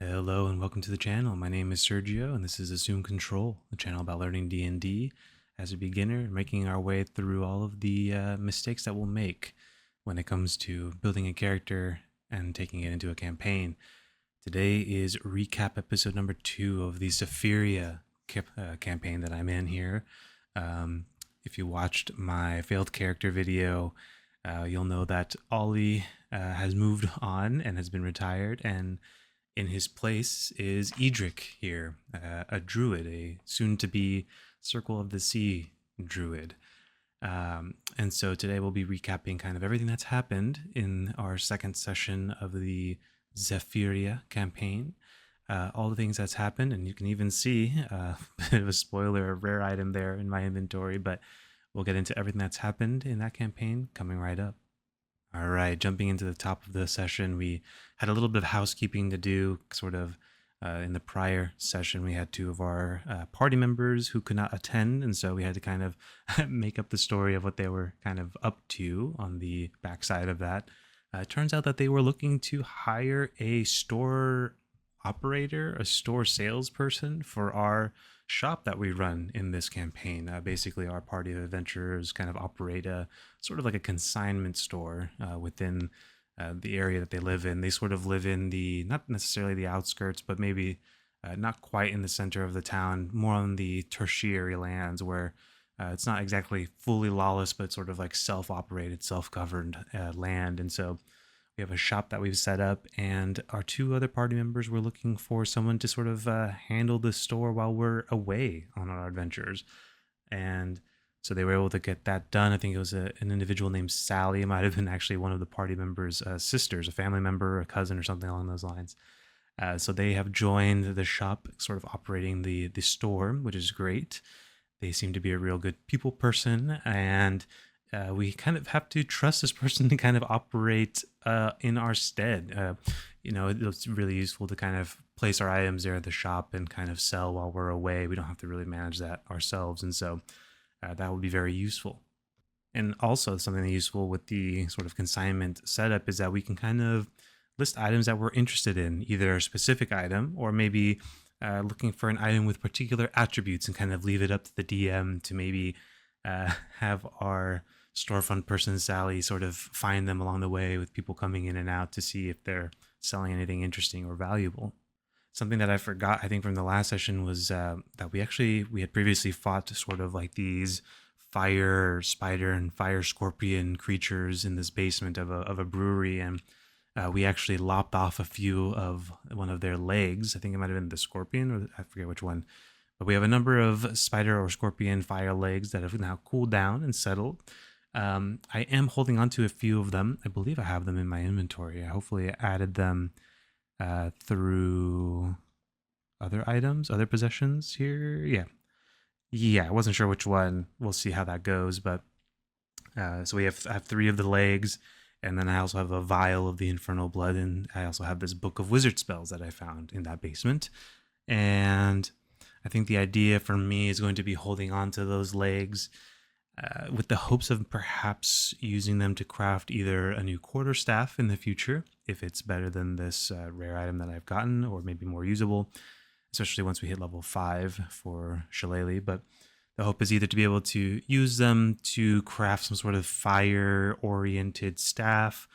Hello and welcome to the channel. My name is Sergio and this is Assume Control, the channel about learning D&D as a beginner and making our way through all of the mistakes that we'll make when it comes to building a character and taking it into a campaign. Today is recap episode number 2 of the Zephyria campaign that I'm in here. If you watched my failed character video, you'll know that Ollie has moved on and has been retired, and in his place is Edrick here, a druid, a soon-to-be Circle of the Sea druid. And so today we'll be recapping kind of everything that's happened in our second session of the Zephyria campaign. All the things that's happened, and you can even see a bit of a spoiler, a rare item there in my inventory, but we'll get into everything that's happened in that campaign coming right up. All right, jumping into the top of the session, we had a little bit of housekeeping to do. Sort of in the prior session, we had two of our party members who could not attend, and so we had to kind of make up the story of what they were kind of up to on the backside of that. It turns out that they were looking to hire a store operator, a store salesperson for our shop that we run in this campaign. Basically, our party of adventurers kind of operate a sort of like a consignment store within the area that they live in. They sort of live in the, not necessarily the outskirts, but maybe not quite in the center of the town, more on the tertiary lands where it's not exactly fully lawless, but sort of like self-operated, self-governed land. And so we have a shop that we've set up, and our two other party members were looking for someone to sort of handle the store while we're away on our adventures. And so they were able to get that done. I think it was an individual named Sally. It might have been actually one of the party members' sisters, a family member, a cousin, or something along those lines. So they have joined the shop, sort of operating the store, which is great. They seem to be a real good people person, and we kind of have to trust this person to kind of operate in our stead. It's really useful to kind of place our items there at the shop and kind of sell while we're away. We don't have to really manage that ourselves, and so that would be very useful. And also something useful with the sort of consignment setup is that we can kind of list items that we're interested in, either a specific item or maybe looking for an item with particular attributes, and kind of leave it up to the DM to maybe have our storefront person, Sally, sort of find them along the way with people coming in and out to see if they're selling anything interesting or valuable. Something that I forgot, I think, from the last session was that we had previously fought sort of like these fire spider and fire scorpion creatures in this basement of a brewery, and we actually lopped off a few of one of their legs. I think it might have been the scorpion, or I forget which one. But we have a number of spider or scorpion fire legs that have now cooled down and settled. I am holding on to a few of them. I believe I have them in my inventory. I hopefully added them through other items, other possessions here. Yeah, I wasn't sure which one. We'll see how that goes. But so I have 3 of the legs, and then I also have a vial of the infernal blood, and I also have this book of wizard spells that I found in that basement. And I think the idea for me is going to be holding on to those legs with the hopes of perhaps using them to craft either a new quarterstaff in the future, if it's better than this rare item that I've gotten, or maybe more usable, especially once we hit level 5 for Shillelagh. But the hope is either to be able to use them to craft some sort of fire-oriented staff,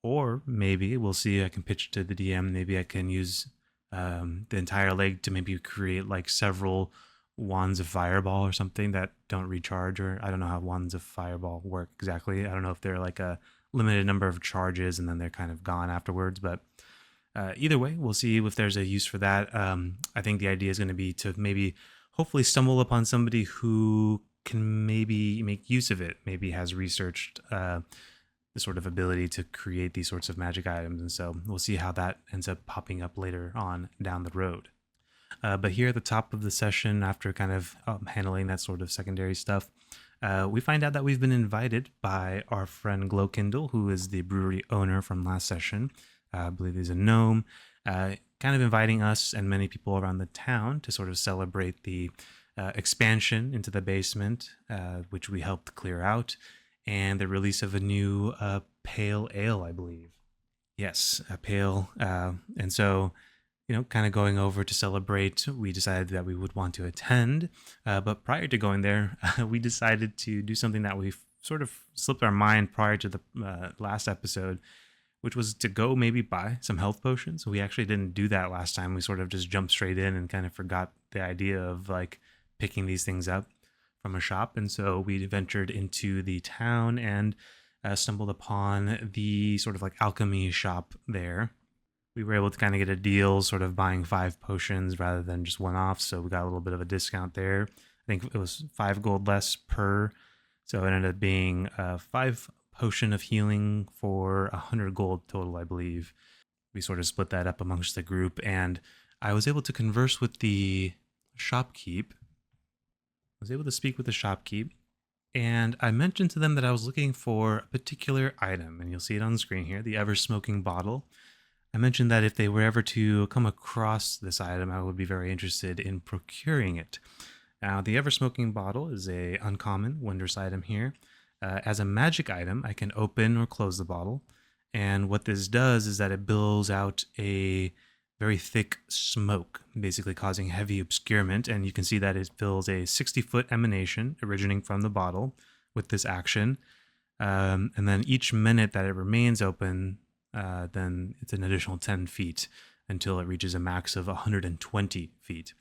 or maybe, we'll see, I can pitch to the DM, maybe I can use the entire leg to maybe create like several wands of fireball or something that don't recharge, or I don't know how wands of fireball work exactly. I don't know if they're like a limited number of charges and then they're kind of gone afterwards, but either way, we'll see if there's a use for that. I think the idea is going to be to maybe hopefully stumble upon somebody who can maybe make use of it, maybe has researched the sort of ability to create these sorts of magic items, and so we'll see how that ends up popping up later on down the road. But here at the top of the session, after kind of handling that sort of secondary stuff, we find out that we've been invited by our friend Glowkindle, who is the brewery owner from last session. I believe he's a gnome, kind of inviting us and many people around the town to sort of celebrate the expansion into the basement, which we helped clear out, and the release of a new pale ale, I believe. Yes, a pale. And so kind of going over to celebrate, we decided that we would want to attend. But prior to going there, we decided to do something that we sort of slipped our mind prior to the last episode, which was to go maybe buy some health potions. We actually didn't do that last time. We sort of just jumped straight in and kind of forgot the idea of like picking these things up from a shop. And so we ventured into the town and stumbled upon the sort of like alchemy shop there. We were able to kind of get a deal, sort of buying 5 potions rather than just one off. So we got a little bit of a discount there. I think it was 5 gold less per. So it ended up being 5 potion of healing for 100 gold total, I believe. We sort of split that up amongst the group, and I was able to converse with the shopkeep. I was able to speak with the shopkeep, and I mentioned to them that I was looking for a particular item, and you'll see it on the screen here, the ever-smoking bottle. I mentioned that if they were ever to come across this item, I would be very interested in procuring it. Now, the ever-smoking bottle is a uncommon, wondrous item here. As a magic item, I can open or close the bottle, and what this does is that it billows out a very thick smoke, basically causing heavy obscurement, and you can see that it fills a 60-foot emanation originating from the bottle with this action. And then each minute that it remains open, then it's an additional 10 feet until it reaches a max of 120 feet.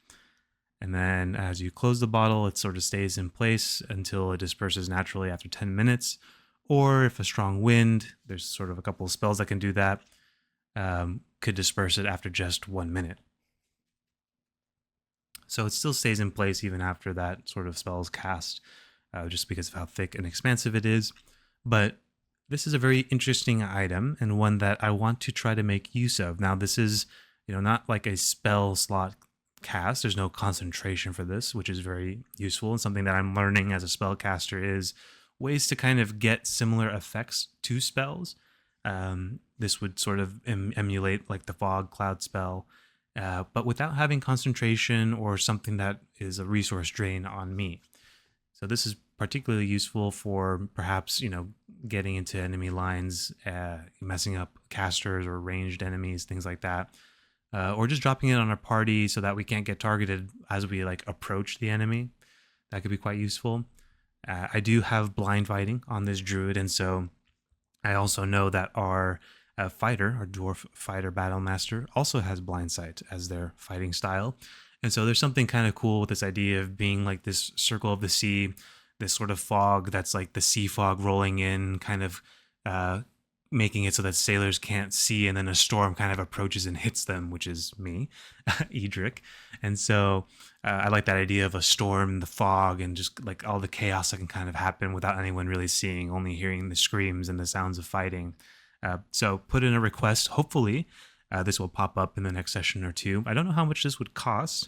And then as you close the bottle, it sort of stays in place until it disperses naturally after 10 minutes. Or if a strong wind, there's sort of a couple of spells that can do that, could disperse it after just 1 minute. So it still stays in place even after that sort of spell is cast, just because of how thick and expansive it is. But this is a very interesting item and one that I want to try to make use of. Now, this is, not like a spell slot cast. There's no concentration for this, which is very useful, and something that I'm learning as a spellcaster is ways to kind of get similar effects to spells. This would sort of emulate like the fog cloud spell, but without having concentration or something that is a resource drain on me. So this is particularly useful for perhaps, getting into enemy lines, messing up casters or ranged enemies, things like that. Or just dropping it on our party so that we can't get targeted as we like approach the enemy. That could be quite useful. I do have blind fighting on this druid, and so I also know that our fighter, our dwarf fighter battle master, also has blind sight as their fighting style. And so there's something kind of cool with this idea of being like this circle of the sea, this sort of fog that's like the sea fog rolling in, kind of making it so that sailors can't see, and then a storm kind of approaches and hits them, which is me, Edrick. And so I like that idea of a storm, the fog, and just like all the chaos that can kind of happen without anyone really seeing, only hearing the screams and the sounds of fighting. So put in a request. Hopefully this will pop up in the next session or two. I don't know how much this would cost.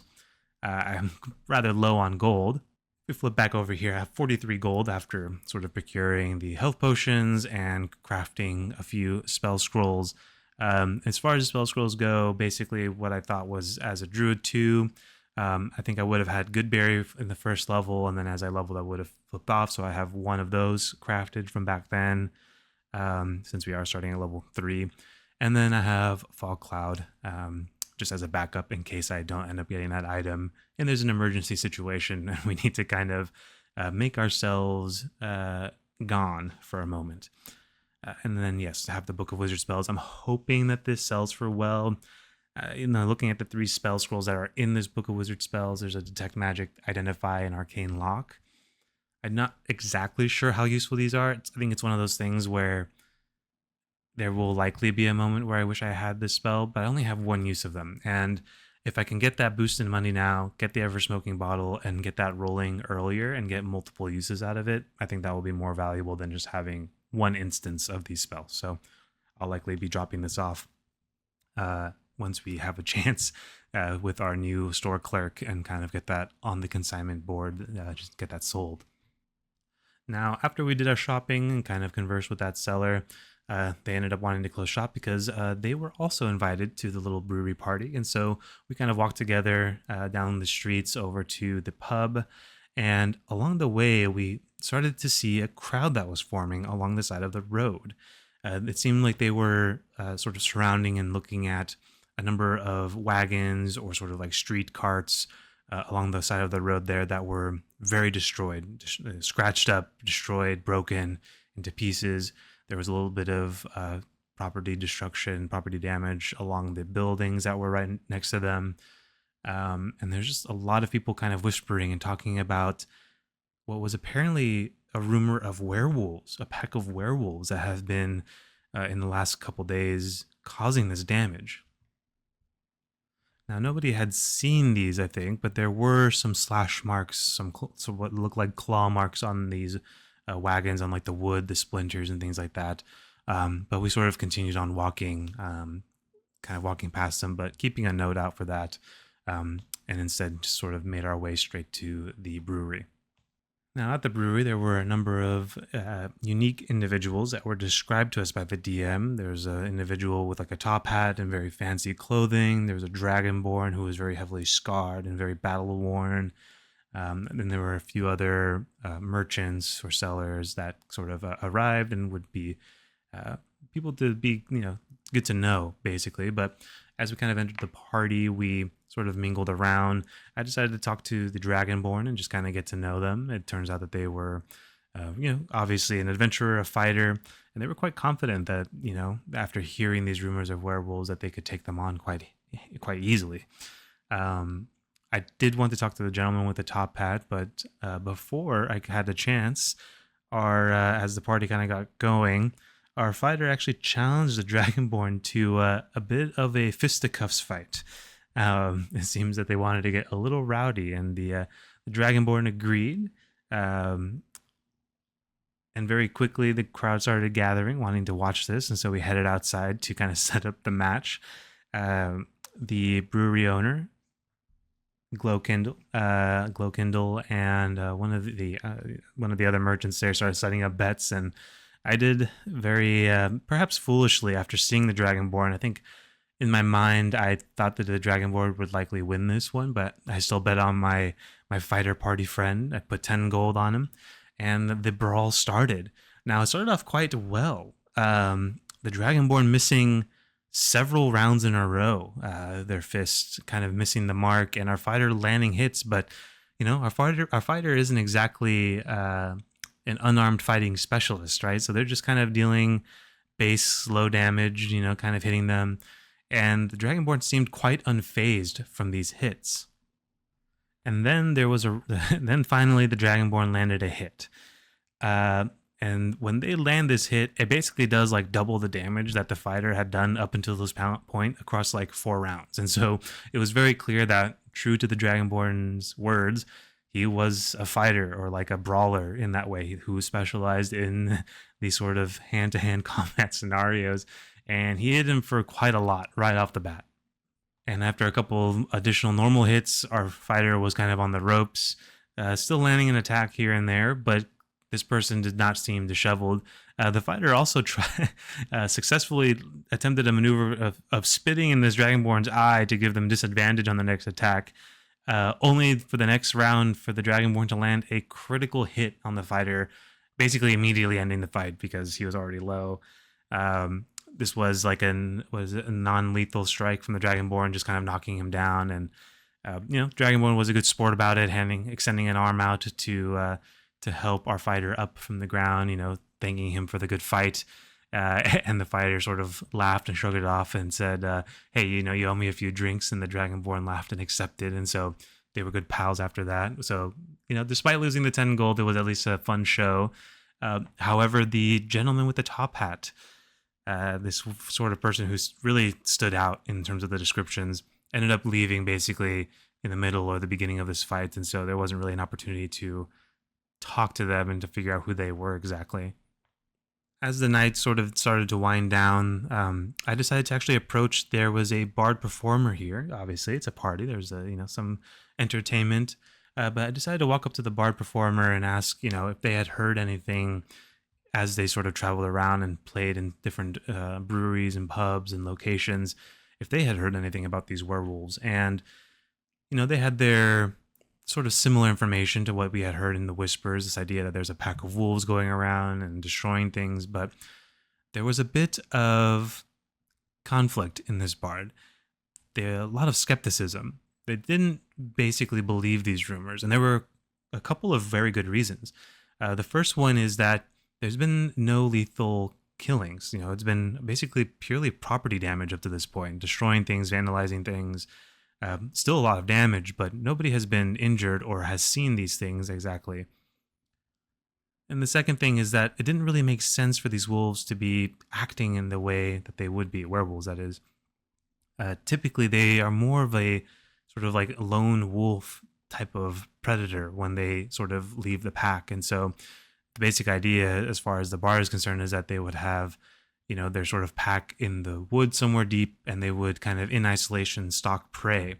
I'm rather low on gold. We flip back over here. I have 43 gold after sort of procuring the health potions and crafting a few spell scrolls. As far as spell scrolls go, basically what I thought was as a druid 2, I think I would have had Goodberry in the first level, and then as I leveled, I would have flipped off. So I have one of those crafted from back then, since we are starting at level 3. And then I have Fog Cloud, just as a backup in case I don't end up getting that item and there's an emergency situation and we need to kind of make ourselves gone for a moment. And then, yes, have the Book of Wizard Spells. I'm hoping that this sells for well. Looking at the 3 spell scrolls that are in this Book of Wizard Spells, there's a Detect Magic, Identify, and Arcane Lock. I'm not exactly sure how useful these are. I think it's one of those things where there will likely be a moment where I wish I had this spell, but I only have one use of them. And if I can get that boost in money now, get the ever-smoking bottle, and get that rolling earlier and get multiple uses out of it, I think that will be more valuable than just having one instance of these spells. So I'll likely be dropping this off once we have a chance with our new store clerk and kind of get that on the consignment board, just get that sold. Now, after we did our shopping and kind of conversed with that seller, they ended up wanting to close shop because they were also invited to the little brewery party. And so we kind of walked together down the streets over to the pub. And along the way, we started to see a crowd that was forming along the side of the road. It seemed like they were sort of surrounding and looking at a number of wagons or sort of like street carts along the side of the road there that were very destroyed, scratched up, destroyed, broken into pieces. There was a little bit of property destruction, property damage along the buildings that were right next to them. And there's just a lot of people kind of whispering and talking about what was apparently a rumor of werewolves, a pack of werewolves that have been in the last couple days causing this damage. Now, nobody had seen these, I think, but there were some slash marks, some what looked like claw marks on these wagons, on like the wood, the splinters, and things like that. But we sort of continued on walking, kind of walking past them, but keeping a note out for that, and instead just sort of made our way straight to the brewery. Now, at the brewery, there were a number of unique individuals that were described to us by the DM. There's an individual with like a top hat and very fancy clothing. There was a dragonborn who was very heavily scarred and very battle-worn. And then there were a few other merchants or sellers that sort of arrived and would be people to be, good to know, basically. But as we kind of entered the party, we sort of mingled around. I decided to talk to the Dragonborn and just kind of get to know them. It turns out that they were, obviously an adventurer, a fighter, and they were quite confident that, after hearing these rumors of werewolves, that they could take them on quite easily. I did want to talk to the gentleman with the top hat, but before I had the chance, as the party kind of got going, our fighter actually challenged the Dragonborn to a bit of a fisticuffs fight. It seems that they wanted to get a little rowdy, and the Dragonborn agreed. And very quickly, the crowd started gathering, wanting to watch this, and so we headed outside to kind of set up the match. The brewery owner, Glowkindle, and one of the other merchants there started setting up bets, and I did very perhaps foolishly after seeing the Dragonborn. I think in my mind I thought that the Dragonborn would likely win this one, but I still bet on my fighter party friend. I put 10 gold on him, and the brawl started. Now it started off quite well. The Dragonborn missing several rounds in a row, their fists kind of missing the mark, and our fighter landing hits. But our fighter isn't exactly an unarmed fighting specialist, right? So they're just kind of dealing base low damage, kind of hitting them. And the Dragonborn seemed quite unfazed from these hits. And then then finally the Dragonborn landed a hit. And when they land this hit, it basically does like double the damage that the fighter had done up until this point across like 4 rounds. And so it was very clear that, true to the Dragonborn's words, he was a fighter or like a brawler in that way, who specialized in these sort of hand-to-hand combat scenarios. And he hit him for quite a lot right off the bat. And after a couple of additional normal hits, our fighter was kind of on the ropes, still landing an attack here and there, but this person did not seem disheveled. The fighter also successfully attempted a maneuver of spitting in this Dragonborn's eye to give them disadvantage on the next attack, only for the next round for the Dragonborn to land a critical hit on the fighter, basically immediately ending the fight because he was already low. This was like a non-lethal strike from the Dragonborn, just kind of knocking him down. And Dragonborn was a good sport about it, extending an arm out to help our fighter up from the ground, thanking him for the good fight. And the fighter sort of laughed and shrugged it off and said, hey, you owe me a few drinks. And the Dragonborn laughed and accepted. And so they were good pals after that. So, despite losing the 10 gold, it was at least a fun show. However, the gentleman with the top hat, this sort of person who really stood out in terms of the descriptions, ended up leaving basically in the middle or the beginning of this fight. And so there wasn't really an opportunity to talk to them and to figure out who they were exactly. As the night sort of started to wind down, I decided to actually approach. There was a bard performer here. Obviously, it's a party. There's some entertainment. But I decided to walk up to the bard performer and ask, if they had heard anything as they sort of traveled around and played in different breweries and pubs and locations, if they had heard anything about these werewolves. And, they had their sort of similar information to what we had heard in the whispers, this idea that there's a pack of wolves going around and destroying things, but there was a bit of conflict in this bard. a lot of skepticism. They didn't basically believe these rumors, and there were a couple of very good reasons. The first one is that there's been no lethal killings. It's been basically purely property damage up to this point, destroying things, vandalizing things. Still a lot of damage, but nobody has been injured or has seen these things exactly. And the second thing is that it didn't really make sense for these wolves to be acting in the way that they would be, werewolves, that is. Typically, they are more of a sort of like lone wolf type of predator when they sort of leave the pack. And so the basic idea, as far as the bar is concerned, is that they would have, their sort of pack in the woods somewhere deep, and they would kind of in isolation stalk prey.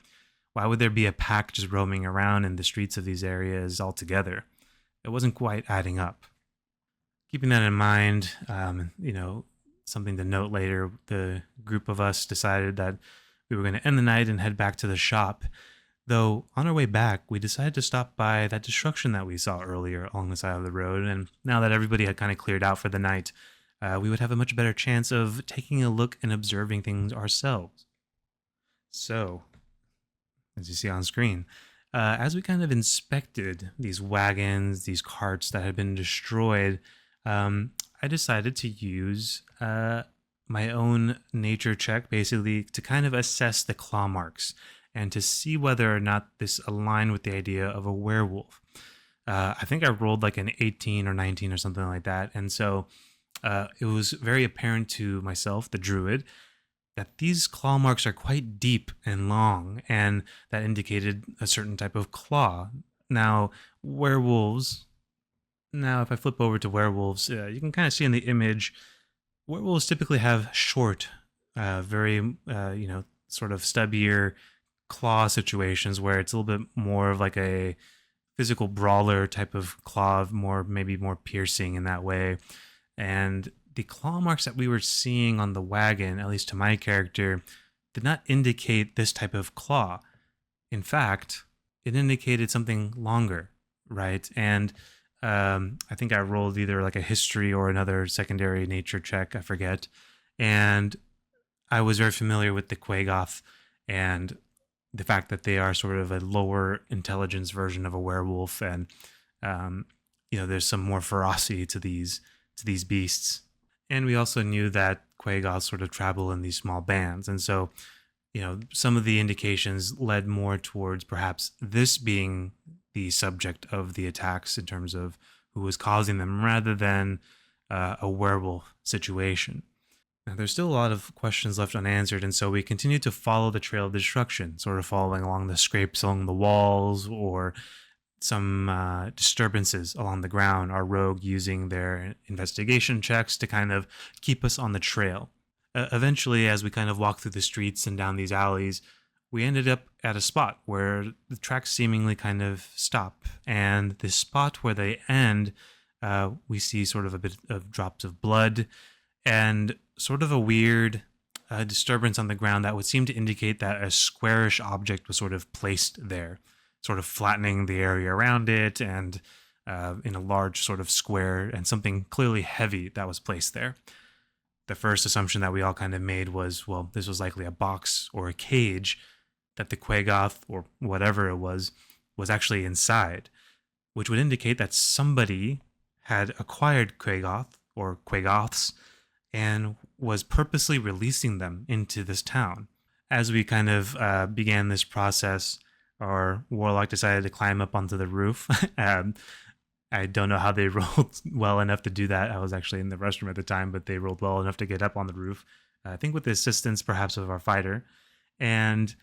Why would there be a pack just roaming around in the streets of these areas altogether? It wasn't quite adding up. Keeping that in mind, something to note later, the group of us decided that we were going to end the night and head back to the shop. Though on our way back, we decided to stop by that destruction that we saw earlier along the side of the road. And now that everybody had kind of cleared out for the night, we would have a much better chance of taking a look and observing things ourselves. So, as you see on screen, as we kind of inspected these wagons, these carts that had been destroyed, I decided to use my own nature check, basically, to kind of assess the claw marks and to see whether or not this aligned with the idea of a werewolf. I think I rolled like an 18 or 19 or something like that. And so it was very apparent to myself, the druid, that these claw marks are quite deep and long, and that indicated a certain type of claw. Now, werewolves. Now, if I flip over to werewolves, you can kind of see in the image, werewolves typically have short, very, sort of stubbier claw situations where it's a little bit more of like a physical brawler type of claw, maybe more piercing in that way. And the claw marks that we were seeing on the wagon, at least to my character, did not indicate this type of claw. In fact, it indicated something longer, right? And I think I rolled either like a history or another secondary nature check, I forget. And I was very familiar with the Quagoth and the fact that they are sort of a lower intelligence version of a werewolf, and there's some more ferocity to these beasts. And we also knew that Quagoths sort of travel in these small bands, and so some of the indications led more towards perhaps this being the subject of the attacks in terms of who was causing them, rather than a werewolf situation. Now, there's still a lot of questions left unanswered, and so we continued to follow the trail of destruction, sort of following along the scrapes along the walls or some disturbances along the ground, our rogue using their investigation checks to kind of keep us on the trail. Eventually, as we kind of walked through the streets and down these alleys, we ended up at a spot where the tracks seemingly kind of stop. And the spot where they end, we see sort of a bit of drops of blood and sort of a weird disturbance on the ground that would seem to indicate that a squarish object was sort of placed there, sort of flattening the area around it, and in a large sort of square, and something clearly heavy that was placed there. The first assumption that we all kind of made was, well, this was likely a box or a cage that the Quagoth, or whatever it was actually inside, which would indicate that somebody had acquired Quagoth or Quagoths and was purposely releasing them into this town. As we kind of began this process, our warlock decided to climb up onto the roof. I don't know how they rolled well enough to do that. I was actually in the restroom at the time, but they rolled well enough to get up on the roof. I think with the assistance perhaps of our fighter. And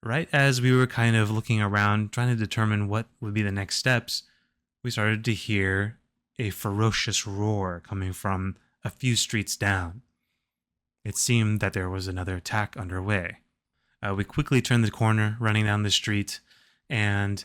right as we were kind of looking around, trying to determine what would be the next steps, we started to hear a ferocious roar coming from a few streets down. It seemed that there was another attack underway. We quickly turned the corner, running down the street, and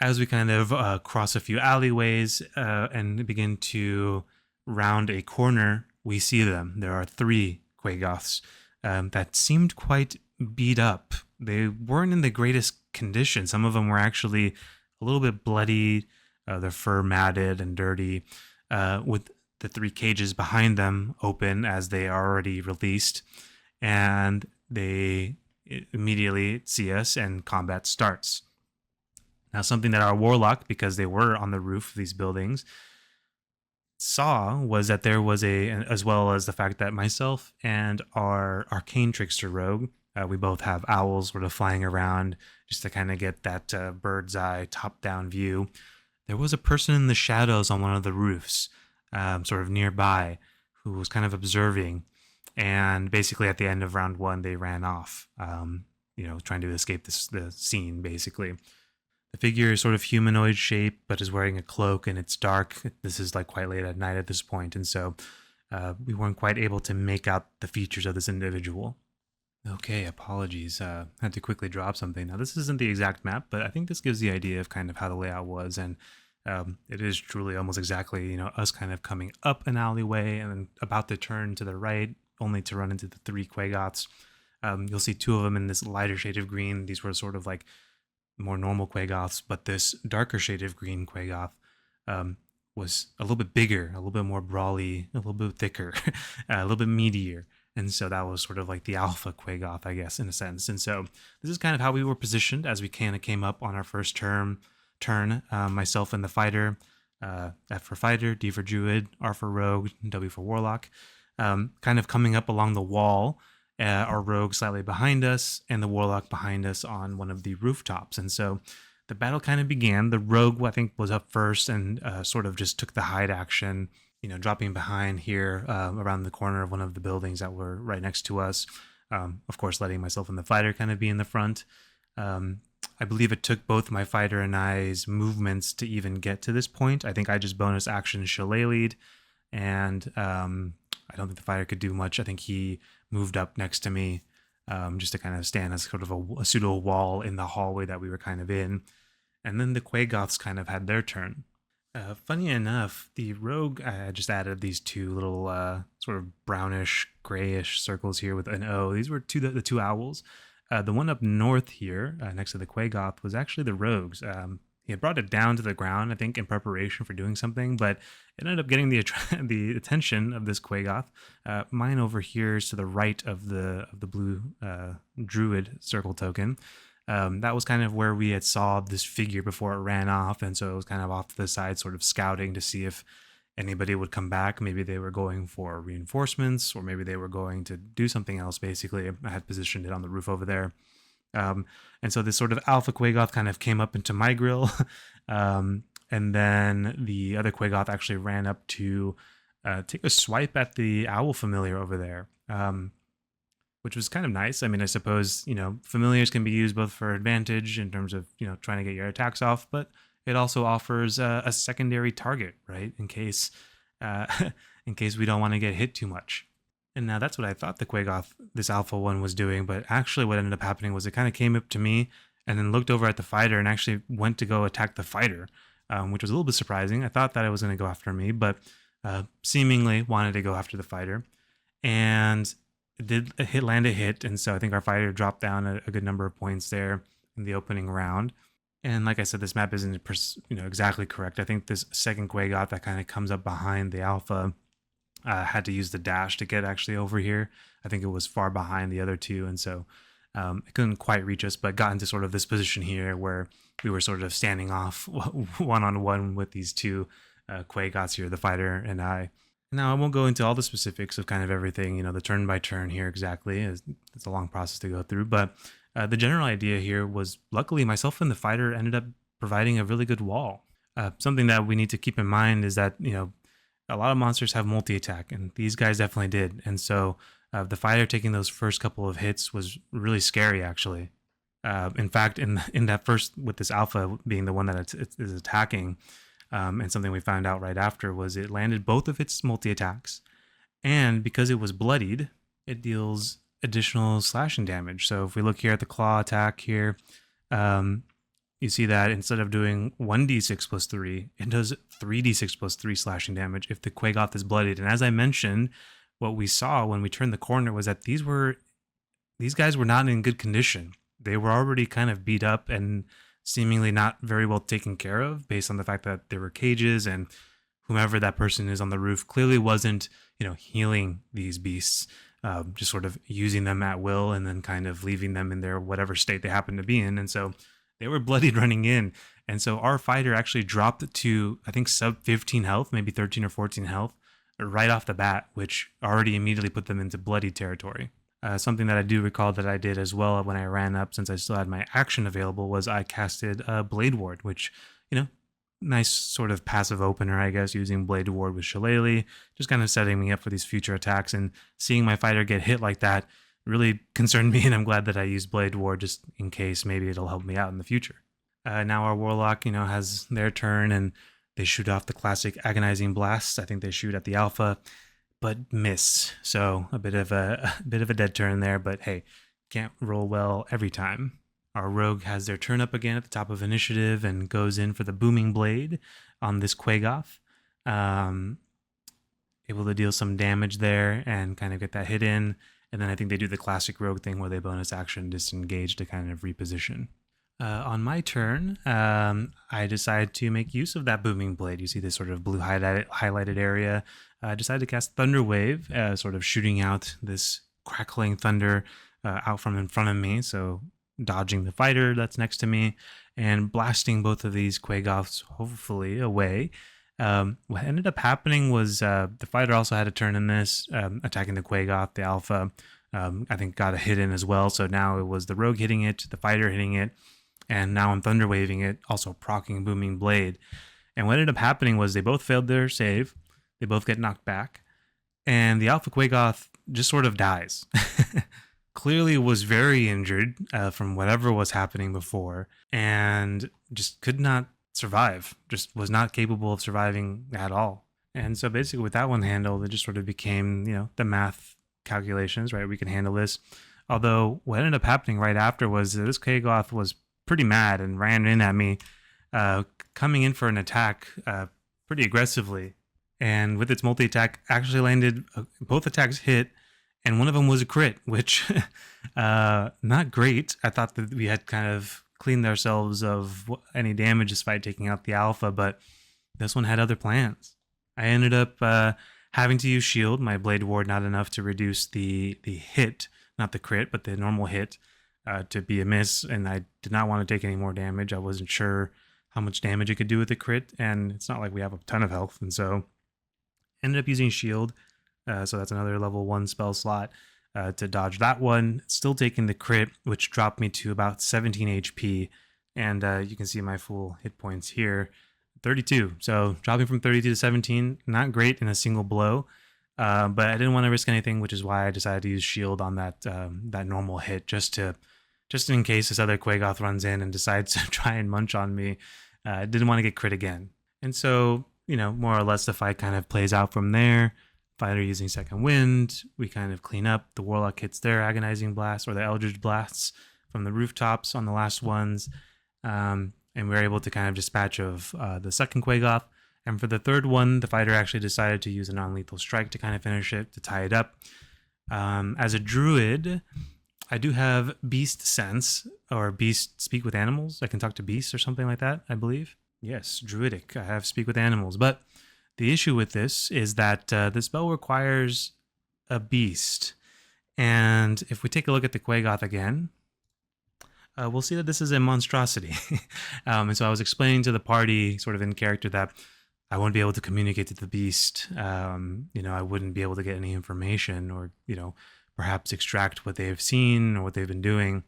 as we kind of cross a few alleyways and begin to round a corner, we see them. There are 3 Quagoths that seemed quite beat up. They weren't in the greatest condition. Some of them were actually a little bit bloody, their fur matted and dirty, with the 3 cages behind them open as they are already released. And they immediately see us and combat starts. Now, something that our warlock, because they were on the roof of these buildings, saw was that there was as well as the fact that myself and our arcane trickster rogue, we both have owls sort of flying around just to kind of get that bird's eye top down view. There was a person in the shadows on one of the roofs, sort of nearby, who was kind of observing. And basically, at the end of round one, they ran off, trying to escape the scene, basically. The figure is sort of humanoid shape, but is wearing a cloak, and it's dark. This is like quite late at night at this point, and so we weren't quite able to make out the features of this individual. Okay, apologies. Had to quickly drop something. Now, this isn't the exact map, but I think this gives the idea of kind of how the layout was, and it is truly almost exactly, us kind of coming up an alleyway and then about to turn to the right, only to run into the 3 Quagoths. You'll see 2 of them in this lighter shade of green. These were sort of like more normal Quagoths, but this darker shade of green Quagoth was a little bit bigger, a little bit more brawly, a little bit thicker, a little bit meatier. And so that was sort of like the alpha Quagoth, I guess, in a sense. And so this is kind of how we were positioned as we kind of came up on our first turn. Myself and the fighter, F for fighter, D for druid, R for rogue, W for warlock, kind of coming up along the wall. Our rogue slightly behind us, and the warlock behind us on one of the rooftops. And so the battle kind of began. The rogue, I think, was up first and sort of just took the hide action, dropping behind here around the corner of one of the buildings that were right next to us. Of course, letting myself and the fighter kind of be in the front. I believe it took both my fighter and I's movements to even get to this point. I think I just bonus action shillelagh'd, and I don't think the fighter could do much. I think he moved up next to me just to kind of stand as sort of a pseudo wall in the hallway that we were kind of in. And then the Quagoths kind of had their turn. Funny enough, the rogue just added these 2 little sort of brownish, grayish circles here with an O. These were the 2 owls. The one up north here, next to the Quagoth, was actually the rogues. He had brought it down to the ground, I think, in preparation for doing something, but it ended up getting the attention of this Quagoth. Mine over here is to the right of the blue druid circle token. That was kind of where we had saw this figure before it ran off, and so it was kind of off to the side, sort of scouting to see if anybody would come back. Maybe they were going for reinforcements, or maybe they were going to do something else, basically. I had positioned it on the roof over there. And so this sort of alpha Quagoth kind of came up into my grill. And then the other Quagoth actually ran up to take a swipe at the owl familiar over there, which was kind of nice. I mean, I suppose, familiars can be used both for advantage in terms of, trying to get your attacks off, but it also offers a secondary target, right? In case we don't want to get hit too much. And now that's what I thought the Quagoth, this alpha one, was doing, but actually what ended up happening was it kind of came up to me and then looked over at the fighter and actually went to go attack the fighter, which was a little bit surprising. I thought that it was going to go after me, but seemingly wanted to go after the fighter. And it did land a hit, and so I think our fighter dropped down a good number of points there in the opening round. And like I said, this map isn't exactly correct. I think this second Quagoth that kind of comes up behind the alpha had to use the dash to get actually over here. I think it was far behind the other 2, and so it couldn't quite reach us, but got into sort of this position here where we were sort of standing off one-on-one with these 2 Quagoths here, the fighter and I. Now, I won't go into all the specifics of kind of everything, the turn by turn here exactly. It's a long process to go through, but the general idea here was, luckily, myself and the fighter ended up providing a really good wall. Something that we need to keep in mind is that, a lot of monsters have multi-attack, and these guys definitely did. And so the fighter taking those first couple of hits was really scary, actually. In fact, in that first, with this alpha being the one that is attacking, and something we found out right after was it landed both of its multi-attacks. And because it was bloodied, it deals additional slashing damage. So if we look here at the claw attack here, you see that instead of doing 1d6 plus 3, it does 3d6 plus 3 slashing damage if the Quagoth is bloodied. And as I mentioned, what we saw when we turned the corner was that these guys were not in good condition. They were already kind of beat up and seemingly not very well taken care of, based on the fact that there were cages, and whomever that person is on the roof clearly wasn't, healing these beasts. just sort of using them at will and then kind of leaving them in their whatever state they happen to be in. And so they were bloodied running in. And so our fighter actually dropped to, I think, sub 15 health, maybe 13 or 14 health, right off the bat, which already immediately put them into bloody territory. Something that I do recall that I did as well when I ran up, since I still had my action available, was I casted Blade Ward, which, nice sort of passive opener, I guess, using Blade Ward with Shillelagh, just kind of setting me up for these future attacks. And seeing my fighter get hit like that really concerned me, and I'm glad that I used Blade Ward just in case maybe it'll help me out in the future. Now our Warlock, has their turn, and they shoot off the classic Agonizing Blasts. I think they shoot at the Alpha, but miss. So a bit of a dead turn there, but hey, can't roll well every time. Our Rogue has their turn up again at the top of initiative and goes in for the Booming Blade on this Quagoth. Able to deal some damage there and kind of get that hit in. And then I think they do the classic Rogue thing where they bonus action disengage to kind of reposition. On my turn, I decide to make use of that Booming Blade. You see this sort of blue highlighted area. I decided to cast Thunder Wave, sort of shooting out this crackling thunder out from in front of me. So dodging the fighter that's next to me and blasting both of these Quagoths hopefully away. What ended up happening was the fighter also had a turn in this, attacking the Quagoth, the Alpha. I think got a hit in as well. So now it was the Rogue hitting it, the fighter hitting it, and now I'm Thunder Waving it, also proccing Booming Blade. And what ended up happening was they both failed their save. They both get knocked back. And the Alpha Quagoth just sort of dies. Clearly was very injured from whatever was happening before and just could not survive. Just was not capable of surviving at all. And so basically with that one handled, it just sort of became, the math calculations, right? We can handle this. Although what ended up happening right after was that this Quagoth was pretty mad and ran in at me, coming in for an attack pretty aggressively. And with its multi-attack, actually landed, both attacks hit, and one of them was a crit, which not great. I thought that we had kind of cleaned ourselves of any damage despite taking out the Alpha, but this one had other plans. I ended up having to use Shield, my Blade Ward, not enough to reduce the hit, not the crit, but the normal hit, to be a miss, and I did not want to take any more damage. I wasn't sure how much damage it could do with the crit, and it's not like we have a ton of health, and so ended up using Shield. So that's another level 1 spell slot to dodge that one. Still taking the crit, which dropped me to about 17 HP. And you can see my full hit points here, 32. So dropping from 32 to 17, not great in a single blow. But I didn't want to risk anything, which is why I decided to use Shield on that normal hit, just in case this other Quagoth runs in and decides to try and munch on me. I didn't want to get crit again. And so, more or less the fight kind of plays out from there. Fighter using Second Wind, we kind of clean up. The Warlock hits their Agonizing Blast or the Eldritch Blasts from the rooftops on the last ones. And we're able to kind of dispatch of the second Quagoth. And for the third one, the fighter actually decided to use a non-lethal strike to kind of finish it, to tie it up. As a druid, I do have Beast Sense, or Beast Speak with Animals. I can talk to beasts or something like that, I believe. Yes, Druidic. I have Speak with Animals. But the issue with this is that the spell requires a beast. And if we take a look at the Quagoth again, we'll see that this is a monstrosity. And so I was explaining to the party, sort of in character, that I wouldn't be able to communicate to the beast. I wouldn't be able to get any information or, perhaps extract what they've seen or what they've been doing.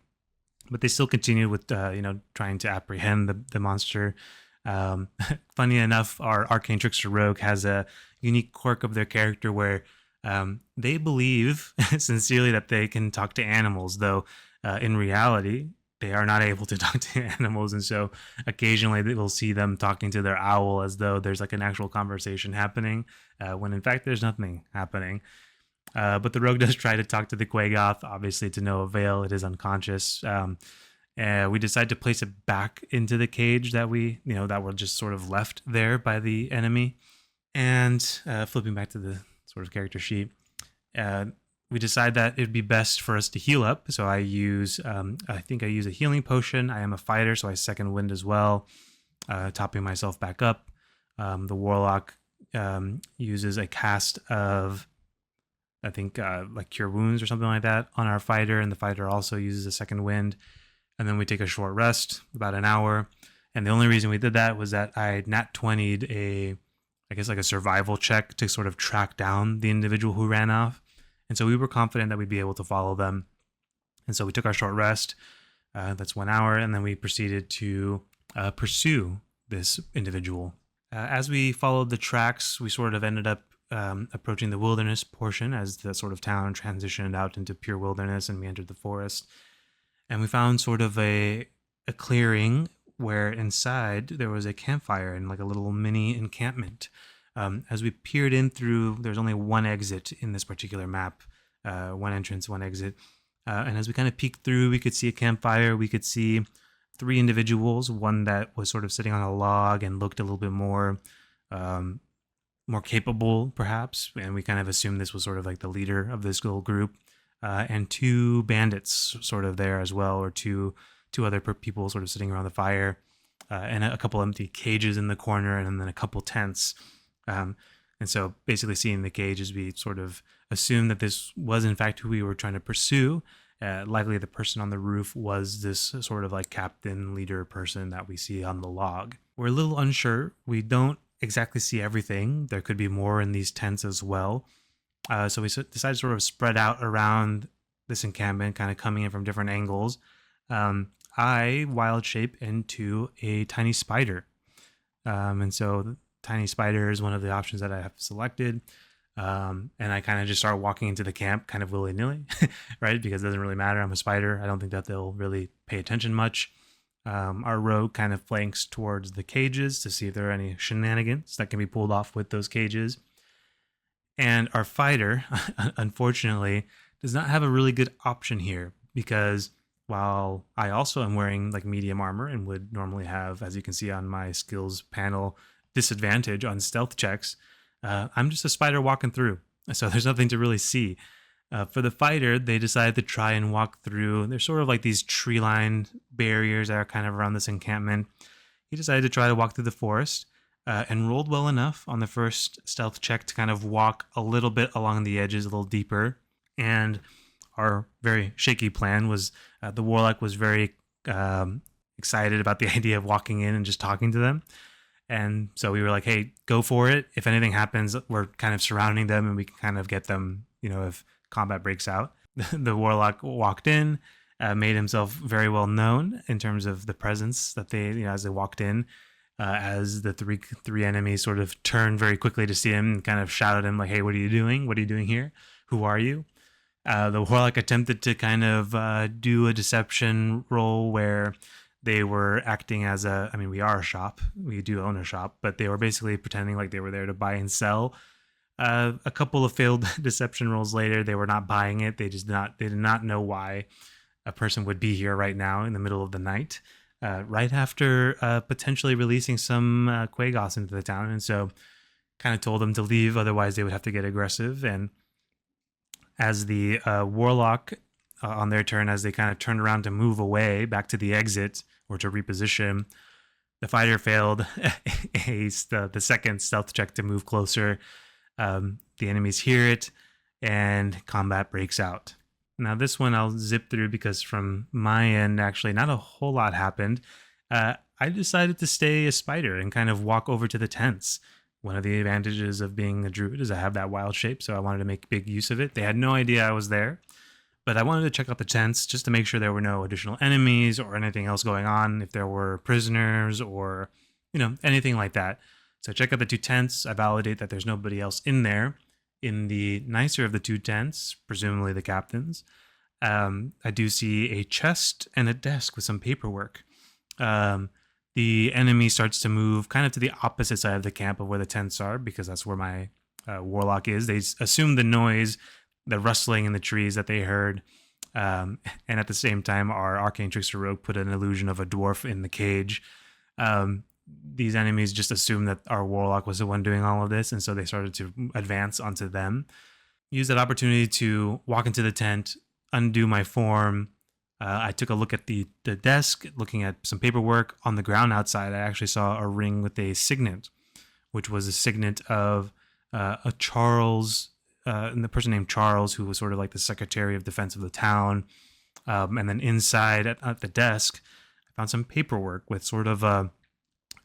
But they still continue with, trying to apprehend the monster. Funny enough, our Arcane Trickster Rogue has a unique quirk of their character where they believe sincerely that they can talk to animals, though in reality, they are not able to talk to animals. And so occasionally they will see them talking to their owl as though there's like an actual conversation happening, when in fact there's nothing happening. But the rogue does try to talk to the Quagoth, obviously to no avail. It is unconscious. We decide to place it back into the cage that that were just sort of left there by the enemy. And flipping back to the sort of character sheet, we decide that it'd be best for us to heal up. So I use a healing potion. I am a fighter, so I second wind as well, topping myself back up. The warlock uses a cast of I think like Cure Wounds or something like that on our fighter, and the fighter also uses a second wind. And then we take a short rest, about an hour. And the only reason we did that was that I nat 20'd I guess like a survival check to sort of track down the individual who ran off. And so we were confident that we'd be able to follow them. And so we took our short rest. That's 1 hour. And then we proceeded to pursue this individual. As we followed the tracks, we sort of ended up approaching the wilderness portion as the sort of town transitioned out into pure wilderness, and we entered the forest. And we found sort of a clearing where inside there was a campfire and like a little mini encampment. As we peered in through, there's only one exit in this particular map, one entrance, one exit. And as we kind of peeked through, we could see a campfire. We could see 3 individuals, one that was sort of sitting on a log and looked a little bit more capable, perhaps. And we kind of assumed this was sort of like the leader of this little group. And 2 bandits sort of there as well, or two other people sort of sitting around the fire, and a couple empty cages in the corner, and then a couple tents. And so basically seeing the cages, we sort of assumed that this was in fact who we were trying to pursue. Likely the person on the roof was this sort of like captain leader person that we see on the log. We're a little unsure. We don't exactly see everything. There could be more in these tents as well. So we decided to sort of spread out around this encampment, kind of coming in from different angles. I wild shape into a tiny spider. And so the tiny spider is one of the options that I have selected. And I kind of just start walking into the camp kind of willy-nilly, right? Because it doesn't really matter. I'm a spider. I don't think that they'll really pay attention much. Our rogue kind of flanks towards the cages to see if there are any shenanigans that can be pulled off with those cages. And our fighter, unfortunately, does not have a really good option here, because while I also am wearing like medium armor and would normally have, as you can see on my skills panel, disadvantage on stealth checks, I'm just a spider walking through. So there's nothing to really see. For the fighter, they decided to try and walk through. There's sort of like these tree-lined barriers that are kind of around this encampment. He decided to try to walk through the forest. And rolled well enough on the first stealth check to kind of walk a little bit along the edges, a little deeper. And our very shaky plan was the warlock was very excited about the idea of walking in and just talking to them. And so we were like, hey, go for it. If anything happens, we're kind of surrounding them and we can kind of get them, if combat breaks out. The warlock walked in, made himself very well known in terms of the presence that they, as they walked in. As the three enemies sort of turned very quickly to see him and kind of shouted at him like, hey, what are you doing? What are you doing here? Who are you? The warlock attempted to kind of do a deception roll where they were acting as we are a shop. We do own a shop, but they were basically pretending like they were there to buy and sell. A couple of failed deception rolls later, they were not buying it. They did not know why a person would be here right now in the middle of the night. Right after potentially releasing some Quagos into the town. And so kind of told them to leave, otherwise they would have to get aggressive. And as the warlock, on their turn, as they kind of turned around to move away back to the exit or to reposition, the fighter failed the second stealth check to move closer. The enemies hear it, and combat breaks out. Now this one I'll zip through because from my end, actually, not a whole lot happened. I decided to stay a spider and kind of walk over to the tents. One of the advantages of being a druid is I have that wild shape, so I wanted to make big use of it. They had no idea I was there, but I wanted to check out the tents just to make sure there were no additional enemies or anything else going on, if there were prisoners or, anything like that. So check out the 2 tents. I validate that there's nobody else in there. In the nicer of the 2 tents, presumably the captain's, I do see a chest and a desk with some paperwork. The enemy starts to move kind of to the opposite side of the camp of where the tents are, because that's where my warlock is. They assume the noise, the rustling in the trees that they heard. And at the same time, our arcane trickster rogue put an illusion of a dwarf in the cage. These enemies just assumed that our warlock was the one doing all of this, and so they started to advance onto them. Use that opportunity to walk into the tent, undo my form. I took a look at the desk, looking at some paperwork. On the ground outside, I actually saw a ring with a signet, which was a signet of a Charles the person named Charles, who was sort of like the Secretary of Defense of the town. And then inside at the desk, I found some paperwork with sort of a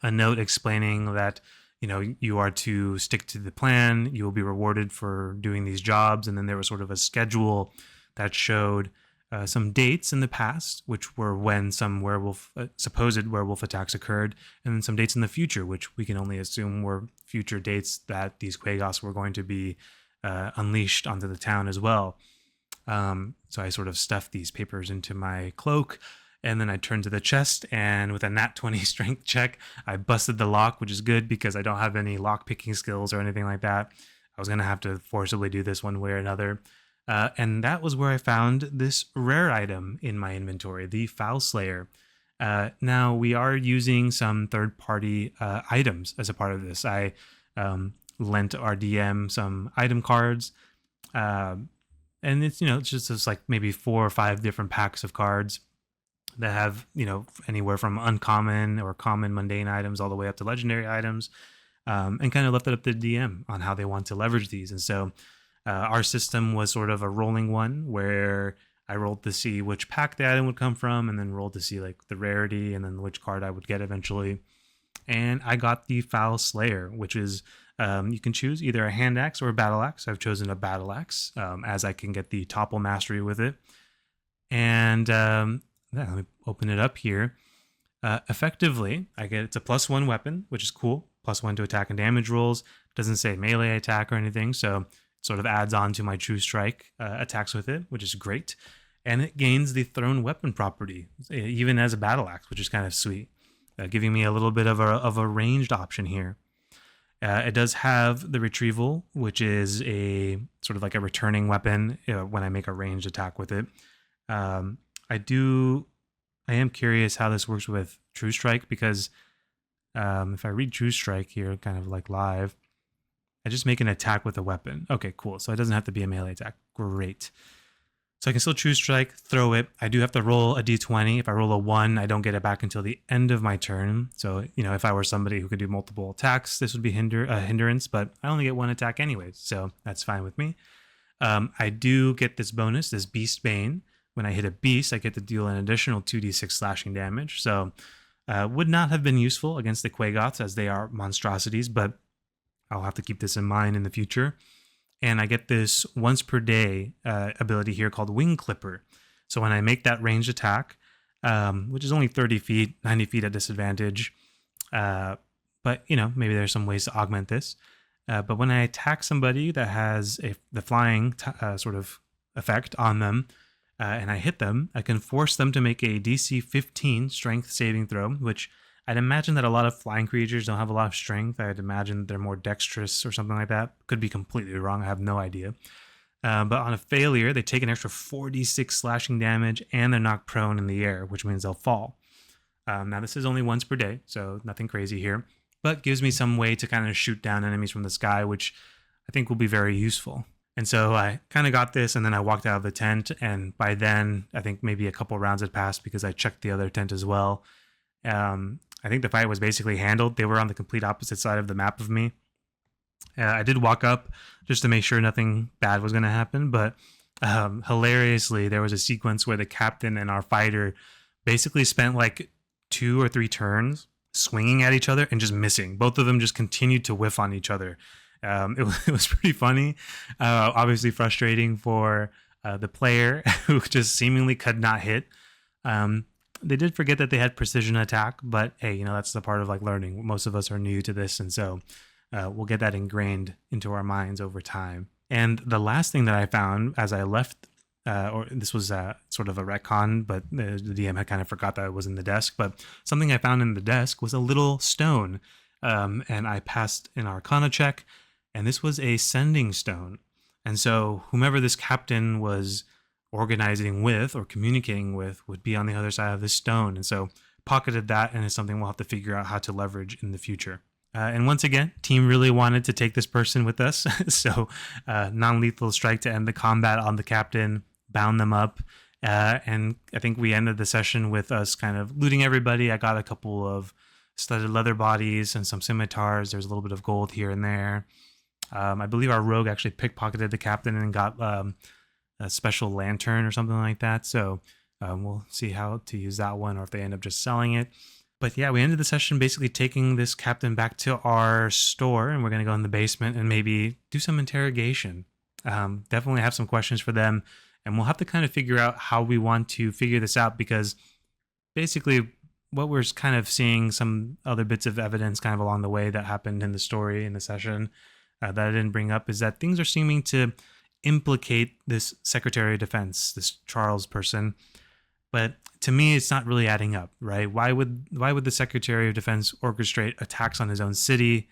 note explaining that, you are to stick to the plan. You will be rewarded for doing these jobs. And then there was sort of a schedule that showed some dates in the past, which were when some supposed werewolf attacks occurred, and then some dates in the future, which we can only assume were future dates that these Quagos were going to be unleashed onto the town as well. So I sort of stuffed these papers into my cloak, and then I turned to the chest, and with a nat 20 strength check, I busted the lock, which is good because I don't have any lock picking skills or anything like that. I was going to have to forcibly do this one way or another. And that was where I found this rare item in my inventory, the Foul Slayer. Now, we are using some third-party items as a part of this. I lent our DM some item cards, and it's just like maybe 4 or 5 different packs of cards that have anywhere from uncommon or common mundane items all the way up to legendary items, and kind of left it up to the DM on how they want to leverage these. And so our system was sort of a rolling one where I rolled to see which pack the item would come from, and then rolled to see like the rarity and then which card I would get eventually. And I got the Foul Slayer, which is you can choose either a hand axe or a battle axe. I've chosen a battle axe as I can get the topple mastery with it. And let me open it up here. Effectively, it's a +1 weapon, which is cool. +1 to attack and damage rolls. Doesn't say melee attack or anything, so it sort of adds on to my True Strike attacks with it, which is great. And it gains the thrown weapon property, even as a battle axe, which is kind of sweet, giving me a little bit of a ranged option here. It does have the retrieval, which is a sort of like a returning weapon when I make a ranged attack with it. I am curious how this works with True Strike, because if I read True Strike here, kind of like live, I just make an attack with a weapon. Okay, cool. So it doesn't have to be a melee attack. Great. So I can still True Strike, throw it. I do have to roll a d20. If I roll a 1, I don't get it back until the end of my turn. So, if I were somebody who could do multiple attacks, this would be a hindrance, but I only get 1 attack anyways, so that's fine with me. I do get this bonus, this Beast Bane. When I hit a beast, I get to deal an additional 2d6 slashing damage. So would not have been useful against the Quagoths, as they are monstrosities, but I'll have to keep this in mind in the future. And I get this once per day ability here called Wing Clipper. So when I make that ranged attack, which is only 30 feet, 90 feet at disadvantage, but maybe there's some ways to augment this. But when I attack somebody that has the flying sort of effect on them, and I hit them, I can force them to make a DC 15 strength saving throw, which I'd imagine that a lot of flying creatures don't have a lot of strength. I'd imagine they're more dexterous or something like that. Could be completely wrong. I have no idea. But on a failure, they take an extra 4d6 slashing damage, and they're knocked prone in the air, which means they'll fall. Now, this is only once per day, so nothing crazy here, but gives me some way to kind of shoot down enemies from the sky, which I think will be very useful. And so I kind of got this, and then I walked out of the tent, and by then, I think maybe a couple rounds had passed because I checked the other tent as well. I think the fight was basically handled. They were on the complete opposite side of the map of me. I did walk up just to make sure nothing bad was going to happen, but hilariously, there was a sequence where the captain and our fighter basically spent like 2 or 3 turns swinging at each other and just missing. Both of them just continued to whiff on each other. It was pretty funny, obviously frustrating for the player who just seemingly could not hit. They did forget that they had precision attack, but hey, that's the part of like learning. Most of us are new to this, and so we'll get that ingrained into our minds over time. And the last thing that I found as I left, or this was sort of a retcon, but the DM had kind of forgot that it was in the desk, but something I found in the desk was a little stone, and I passed an Arcana check, and this was a sending stone. And so whomever this captain was organizing with or communicating with would be on the other side of this stone. And so pocketed that, and it's something we'll have to figure out how to leverage in the future. And once again, team really wanted to take this person with us. So non-lethal strike to end the combat on the captain, bound them up. And I think we ended the session with us kind of looting everybody. I got a couple of studded leather bodies and some scimitars. There's a little bit of gold here and there. I believe our rogue actually pickpocketed the captain and got a special lantern or something like that. So we'll see how to use that one, or if they end up just selling it. But yeah, we ended the session basically taking this captain back to our store, and we're going to go in the basement and maybe do some interrogation. Definitely have some questions for them, and we'll have to kind of figure out how we want to figure this out, because basically what we're kind of seeing, some other bits of evidence kind of along the way that happened in the story in the session that I didn't bring up, is that things are seeming to implicate this Secretary of Defense, this Charles person. But to me, it's not really adding up, right? Why would the Secretary of Defense orchestrate attacks on his own city?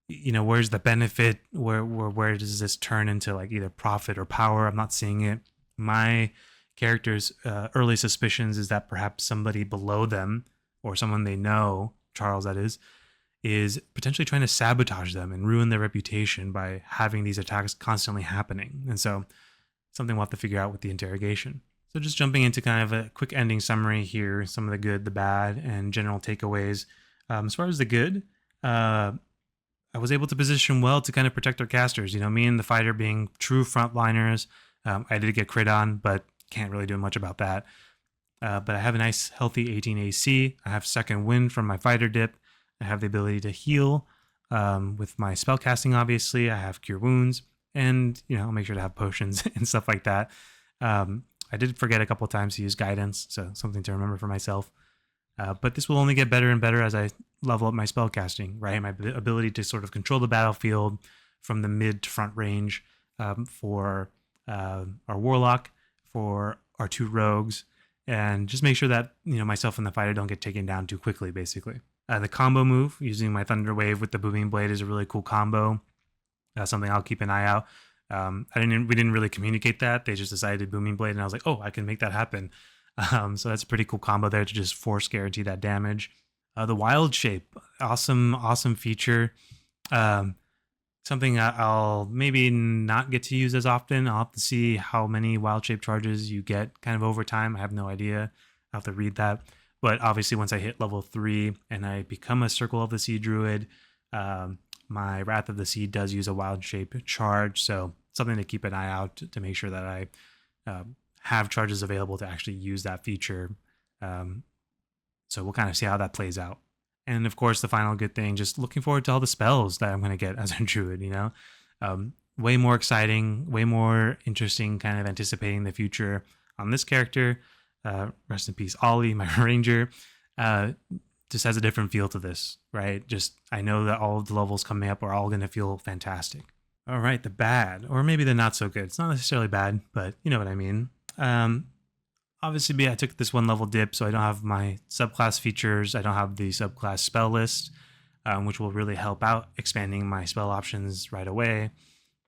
You know, where's the benefit? Where does this turn into like either profit or power? I'm not seeing it. My character's early suspicions is that perhaps somebody below them, or someone they know, Charles that is potentially trying to sabotage them and ruin their reputation by having these attacks constantly happening. And so something we'll have to figure out with the interrogation. So just jumping into kind of a quick ending summary here, some of the good, the bad, and general takeaways. As far as the good, I was able to position well to kind of protect our casters. You know, me and the fighter being true frontliners. I did get crit on, but can't really do much about that. But I have a nice healthy 18 AC. I have second wind from my fighter dip. I have the ability to heal with my spell casting, obviously. I have cure wounds, and you know, I'll make sure to have potions and stuff like that. I did forget a couple of times to use guidance, so something to remember for myself. But this will only get better and better as I level up my spell casting, right? My ability to sort of control the battlefield from the mid to front range for our warlock, for our two rogues, and just make sure that, you know, myself and the fighter don't get taken down too quickly, basically. The combo move using my Thunder Wave with the Booming Blade is a really cool combo. Something I'll keep an eye out. We didn't really communicate that. They just decided Booming Blade, and I was like, oh, I can make that happen. So that's a pretty cool combo there to just force guarantee that damage. The Wild Shape, awesome feature. Something I'll maybe not get to use as often. I'll have to see how many Wild Shape charges you get kind of over time. I have no idea. I'll have to read that. But obviously, once I hit level 3 and I become a Circle of the Sea Druid, my Wrath of the Sea does use a Wild Shape charge, so something to keep an eye out to make sure that I have charges available to actually use that feature. So we'll kind of see how that plays out. And of course, the final good thing, just looking forward to all the spells that I'm going to get as a Druid, you know? Way more exciting, way more interesting, kind of anticipating the future on this character. Rest in peace, Ollie, my ranger. Just has a different feel to this, right? Just, I know that all of the levels coming up are all going to feel fantastic. All right, the bad, or maybe the not so good. It's not necessarily bad, but you know what I mean. Obviously, I took this 1 level dip, so I don't have my subclass features. I don't have the subclass spell list, which will really help out expanding my spell options right away.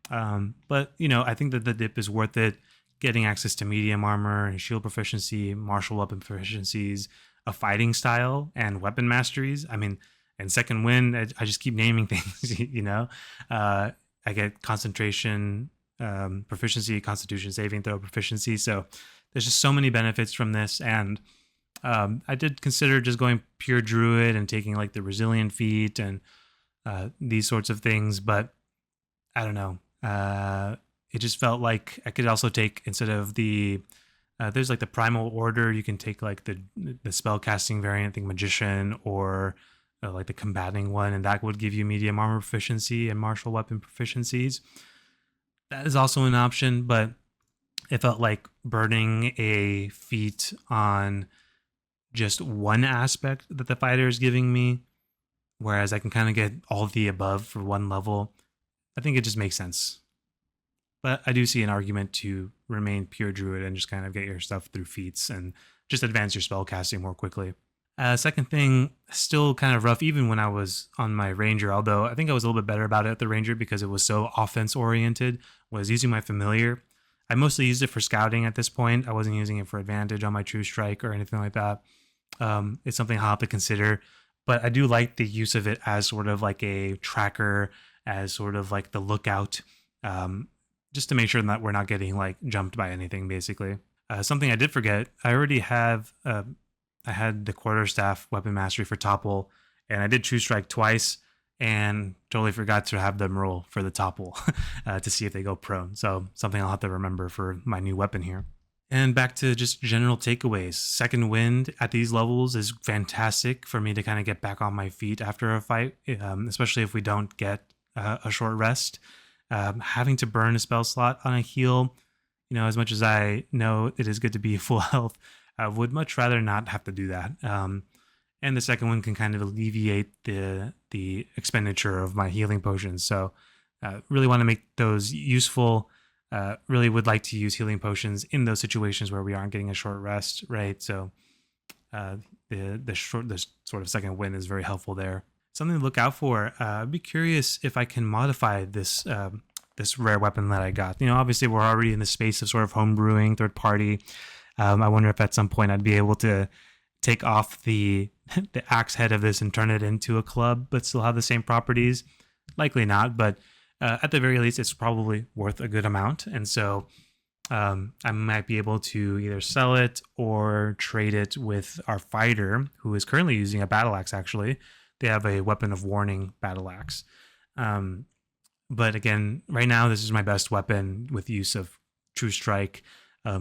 But, you know, I think that the dip is worth it. Getting access to medium armor and shield proficiency, martial weapon proficiencies, a fighting style, and weapon masteries. I mean, and second wind, I just keep naming things, you know. I get concentration proficiency, constitution saving throw proficiency. So there's just so many benefits from this. And I did consider just going pure druid and taking like the resilient feat and these sorts of things. But I don't know. It just felt like I could also take, instead of the there's like the primal order, you can take like the spell casting variant, I think magician, or like the combating one, and that would give you medium armor proficiency and martial weapon proficiencies. That is also an option, but it felt like burning a feat on just one aspect that the fighter is giving me, whereas I can kind of get all of the above for 1 level. I think it just makes sense. But I do see an argument to remain pure druid and just kind of get your stuff through feats and just advance your spell casting more quickly. Second thing, still kind of rough even when I was on my ranger, although I think I was a little bit better about it at the ranger because it was so offense oriented, was using my familiar. I mostly used it for scouting at this point. I wasn't using it for advantage on my true strike or anything like that. It's something I'll have to consider, but I do like the use of it as sort of like a tracker, as sort of like the lookout, just to make sure that we're not getting like jumped by anything, basically. Something I did forget, I already have, I had the quarterstaff weapon mastery for topple, and I did true strike twice, and totally forgot to have them roll for the topple to see if they go prone. So something I'll have to remember for my new weapon here. And back to just general takeaways. Second wind at these levels is fantastic for me to kind of get back on my feet after a fight, especially if we don't get a short rest. Having to burn a spell slot on a heal, as much as I know it is good to be full health, I would much rather not have to do that. And the second one can kind of alleviate the expenditure of my healing potions. So really want to make those useful. Really would like to use healing potions in those situations where we aren't getting a short rest, right? So the sort of second wind is very helpful there. Something to look out for. I'd be curious if I can modify this this rare weapon that I got. Obviously we're already in the space of sort of homebrewing, third party. I wonder if at some point I'd be able to take off the axe head of this and turn it into a club, but still have the same properties. Likely not, but at the very least, it's probably worth a good amount. And so I might be able to either sell it or trade it with our fighter, who is currently using a battle axe, actually. They have a weapon of warning battle axe. But again, right now, this is my best weapon with use of True Strike,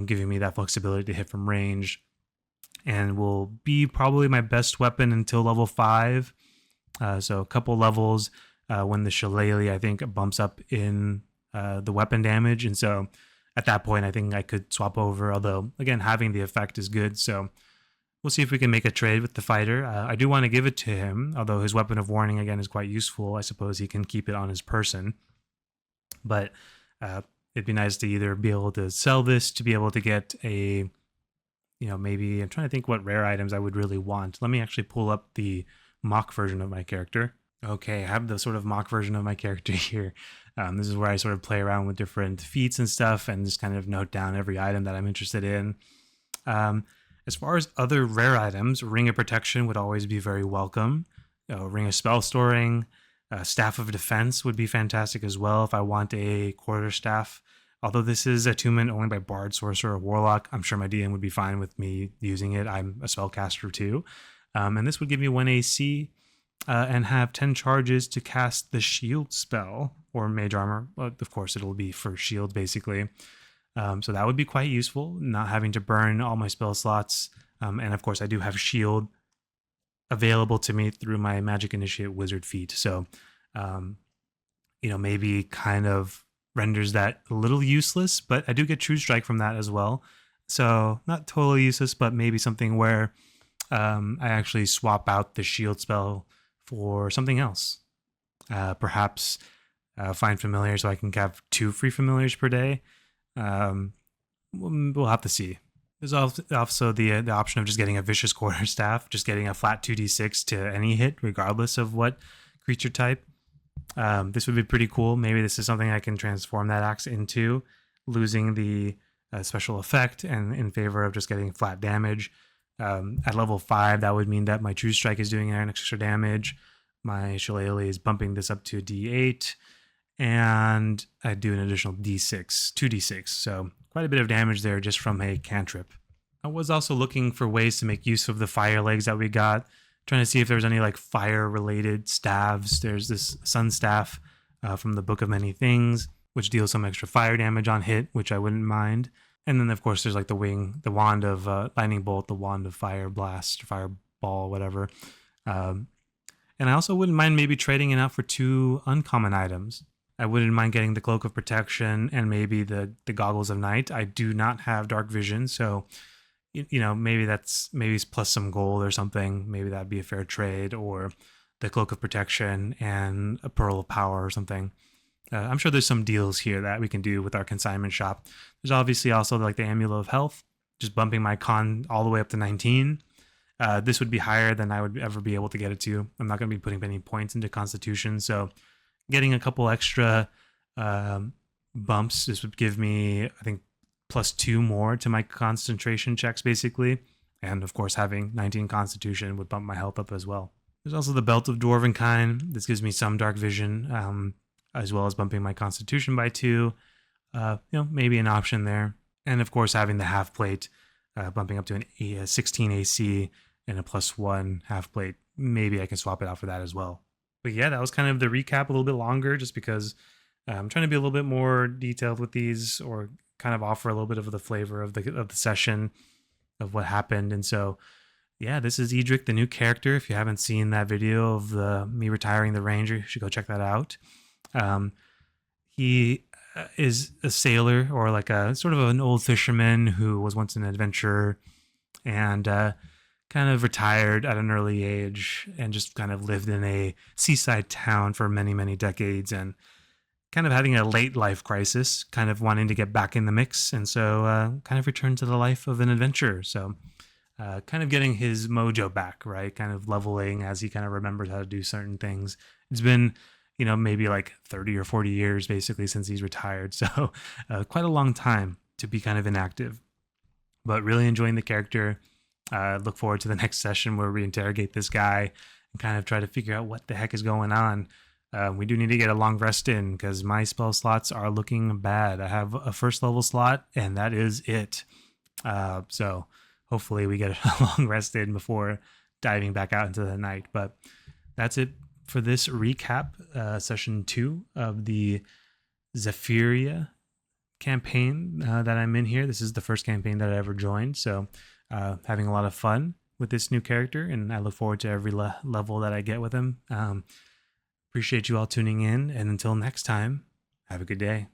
giving me that flexibility to hit from range, and will be probably my best weapon until level 5. So a couple levels when the Shillelagh, I think, bumps up in the weapon damage. And so at that point, I think I could swap over, although, again, having the effect is good. So we'll see if we can make a trade with the fighter. I do want to give it to him, although his weapon of warning, again, is quite useful. I suppose he can keep it on his person. But it'd be nice to either be able to sell this to be able to get a, maybe I'm trying to think what rare items I would really want. Let me actually pull up the mock version of my character. Okay, I have the sort of mock version of my character here. This is where I sort of play around with different feats and stuff and just kind of note down every item that I'm interested in. As far as other rare items, Ring of Protection would always be very welcome. Ring of Spell Storing, Staff of Defense would be fantastic as well if I want a quarterstaff. Although this is attunement only by Bard, Sorcerer, or Warlock, I'm sure my DM would be fine with me using it. I'm a spellcaster too. And this would give me 1 AC and have 10 charges to cast the shield spell or mage armor. Well, of course, it'll be for shield, basically. So that would be quite useful, not having to burn all my spell slots. And of course, I do have shield available to me through my Magic Initiate Wizard feat. So, maybe kind of renders that a little useless, but I do get True Strike from that as well. So not totally useless, but maybe something where I actually swap out the shield spell for something else. Perhaps find familiar so I can have 2 free familiars per day. We'll have to see. There's also the option of just getting a vicious quarterstaff, just getting a flat 2d6 to any hit, regardless of what creature type. This would be pretty cool. Maybe this is something I can transform that axe into, losing the special effect and in favor of just getting flat damage. At level 5, that would mean that my True Strike is doing an extra damage. My Shillelagh is bumping this up to D8, and I do an additional D6, 2d6. So quite a bit of damage there just from a cantrip. I was also looking for ways to make use of the fire legs that we got, trying to see if there's any like fire related staves. There's this sun staff from the Book of Many Things, which deals some extra fire damage on hit, which I wouldn't mind. And then of course there's like the wand of lightning bolt, the wand of fire blast, fireball, whatever. And I also wouldn't mind maybe trading it out for 2 uncommon items. I wouldn't mind getting the Cloak of Protection and maybe the Goggles of Night. I do not have Dark Vision, so maybe it's plus some gold or something. Maybe that'd be a fair trade, or the Cloak of Protection and a Pearl of Power or something. I'm sure there's some deals here that we can do with our consignment shop. There's obviously also like the Amulet of Health, just bumping my con all the way up to 19. This would be higher than I would ever be able to get it to. I'm not going to be putting any points into Constitution, so getting a couple extra bumps, this would give me, I think, +2 more to my concentration checks, basically. And of course, having 19 Constitution would bump my health up as well. There's also the Belt of Dwarvenkind. This gives me some Dark Vision, as well as bumping my Constitution by 2. Maybe an option there. And of course, having the half plate, bumping up to a 16 AC and a +1 half plate. Maybe I can swap it out for that as well. But yeah, that was kind of the recap, a little bit longer, just because I'm trying to be a little bit more detailed with these, or kind of offer a little bit of the flavor of the session of what happened. And so yeah, this is Edrick, the new character. If you haven't seen that video of me retiring the ranger, you should go check that out. He is a sailor, or like a sort of an old fisherman who was once an adventurer, and kind of retired at an early age, and just kind of lived in a seaside town for many, many decades, and kind of having a late life crisis, kind of wanting to get back in the mix. And so kind of returned to the life of an adventurer. So kind of getting his mojo back, right? Kind of leveling as he kind of remembers how to do certain things. It's been, maybe like 30 or 40 years basically since he's retired. So quite a long time to be kind of inactive, but really enjoying the character. Look forward to the next session where we interrogate this guy and kind of try to figure out what the heck is going on. We do need to get a long rest in because my spell slots are looking bad. I have a first level slot and that is it. So hopefully we get a long rest in before diving back out into the night. But that's it for this recap, session 2 of the Zephyria campaign that I'm in here. This is the first campaign that I ever joined. So having a lot of fun with this new character, and I look forward to every level that I get with him. Appreciate you all tuning in, and until next time, have a good day.